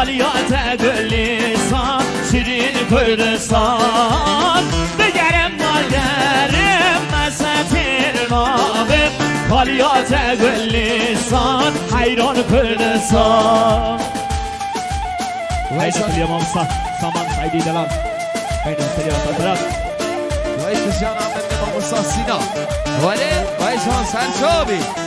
حالیات گلیسان شیرین کردستان بگرم مادرم مسطر نابم حالیات گلیسان حیران کردستان وایسا خیلی امام سامان خیلی دلم خیلی خیلی خطرم وایسا جانم من امام سینا ولی وایسا سرچابی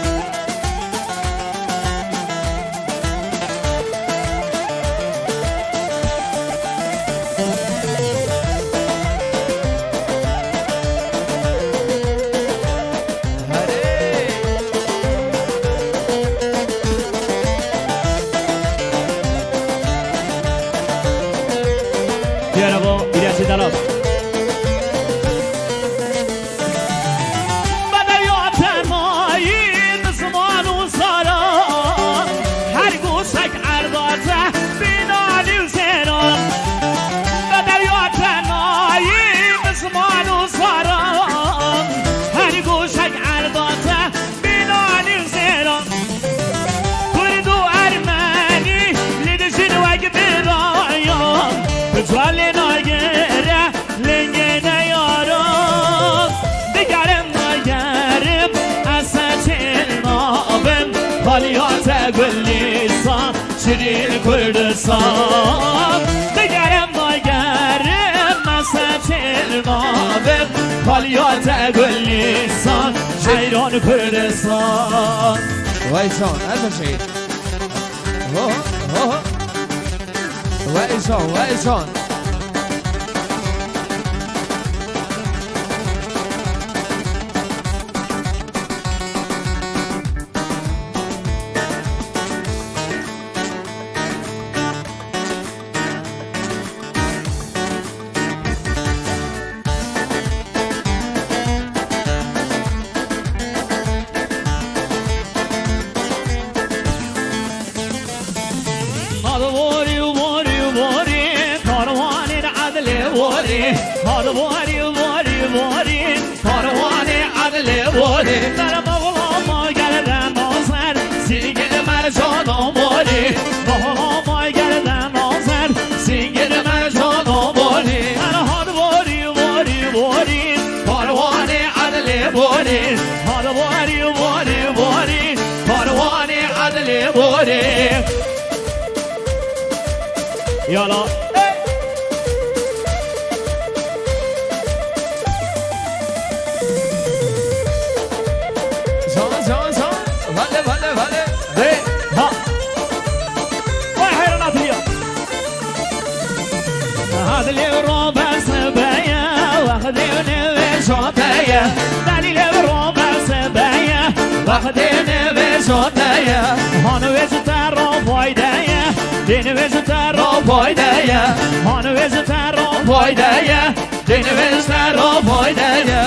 حالیات گلیسان شیرین کردستان بگرم مسطر نابم حالیات گلیسان حیران کردستان وایسان نتاشید وایسان در مغلا گردن آزر سینگر مرجان آماری مغلا گردن آزر سینگر مرجان آماری در حال واری واری واری کاروان عدل واری حال واری واری واری کاروان عدل واری یالا دلیل رو بسبیه وقتی نوشتیه هنوزتر رو پایدیه دینوزتر رو پایدیه هنوزتر رو پایدیه دینوزتر رو پایدیه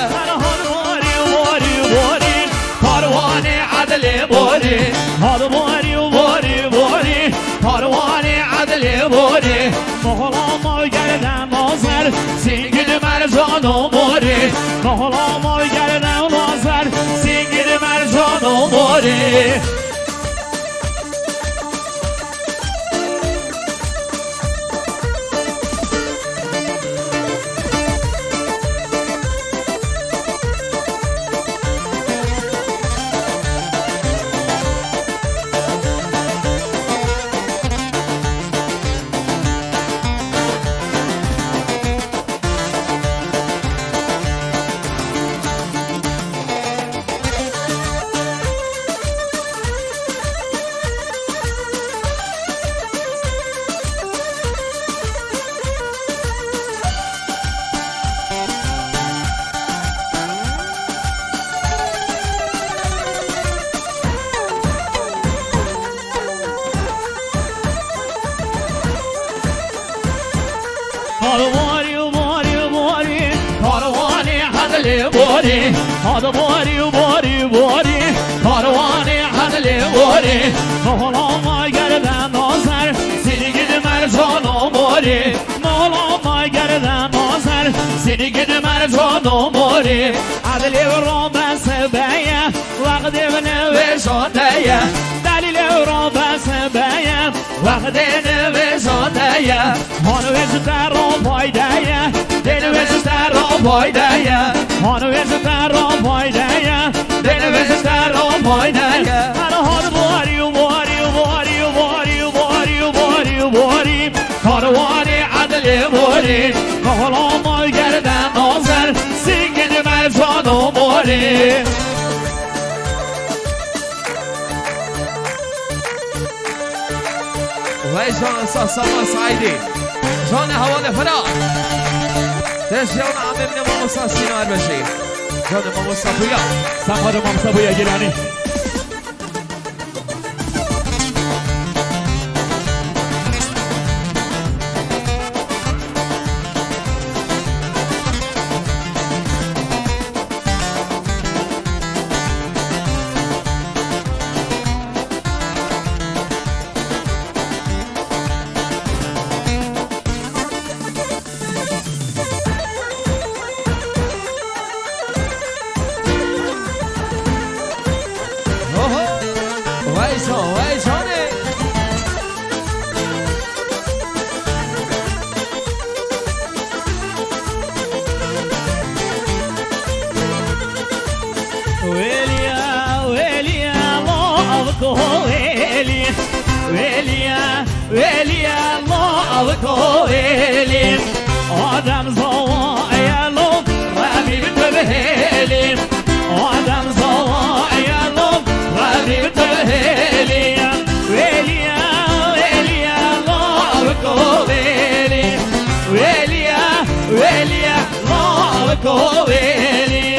هنواری واری واری کاروان عدل باری هنواری واری واری کاروان عدل باری مغلا ما گردن آزر سینگل مرجان و باری مغلا ما گردن آزر سینگل مرجان و باری هذا بوري وبوري وبوري کاروانی عدل بوري مولا ما گردن نازر سینگید مرجان و بوري مولا ما گردن نازر سینگید مرجان و بوري عدل رو بسبیه وقت بنوشانیه دلیل رو بسبیه دل وزادیه هانو وزتر را پایدیه دل وزتر را پایدیه هانو وزتر را پایدیه دل وزتر را پایدیه هر هر باری و باری و باری و باری و باری و باری و باری کاروان عدل باری کهلا ما گردن نازر سینگل مرجان و باری وای جان ساساما سعیدی جان حوال فرا تشیان عمیم نما موسا سینار بشی جان ما موسا بویا سمار ما موسا بویا گیرانی وای جانه ويليا ويليا الله ويلي ويليا ويليا الله ويلي آدم زوايا لو ربي بتبهلي آدم زوايا لو ربي بتبهلي ويليا ويليا الله ويلي ويليا ويليا الله ويلي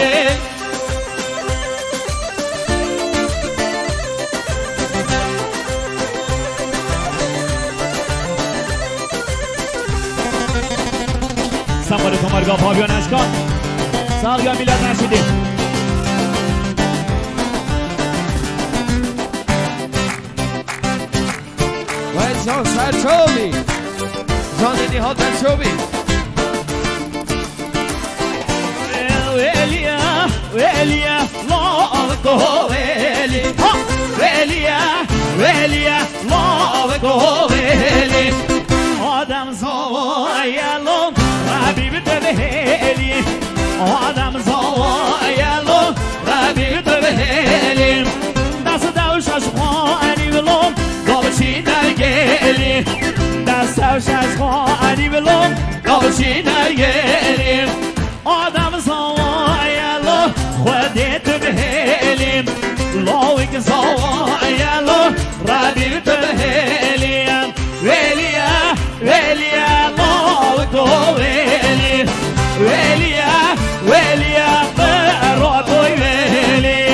سمار کمارگاه پاویان اشکان سالگاه میلاد نشیدی وای جان سرچوبی جان نهاد سرچوبی ويليا ويليا الله ويلي ويليا ويليا الله ويلي آدم زوايا لو ربي بتبهلي آدم زوايا لو ربي بتبهلي دست دوش اشخواني بلوم قابشي نرگلي دست دوش اشخواني بلوم قابشي نرگلي آدم زوايا لو خودت بهلي لوك زوايا لو ربي بتبهلي ويليا ويليا لوك ويلي ويليا ويليا بروك ويلي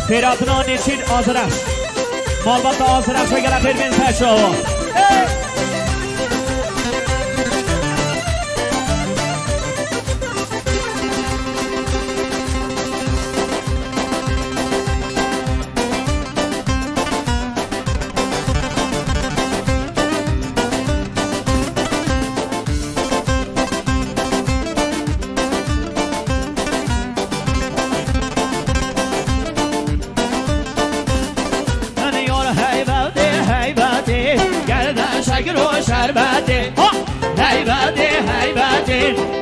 پیراتنا نیچین آزرش مالبات آزرش بگره پیرمین سشو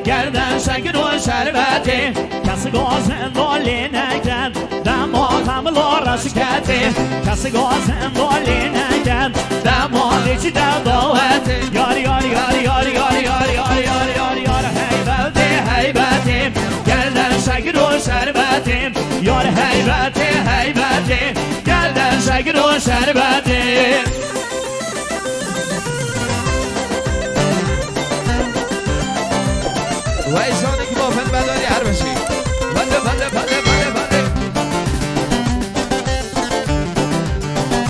گردن شکر و شربتی کسی گازن دالی نکرد دماغم لارش کتی کسی گازن دالی نکرد دماغی چی دواتی یاری یاری یاری یاری یاری یاری یاری یاری یاری یاری هیبتی گردن شکر و شربتی یاری هیبتی گردن شکر و شربتی وای جانی که با فن بداری هر بشی بده بده بده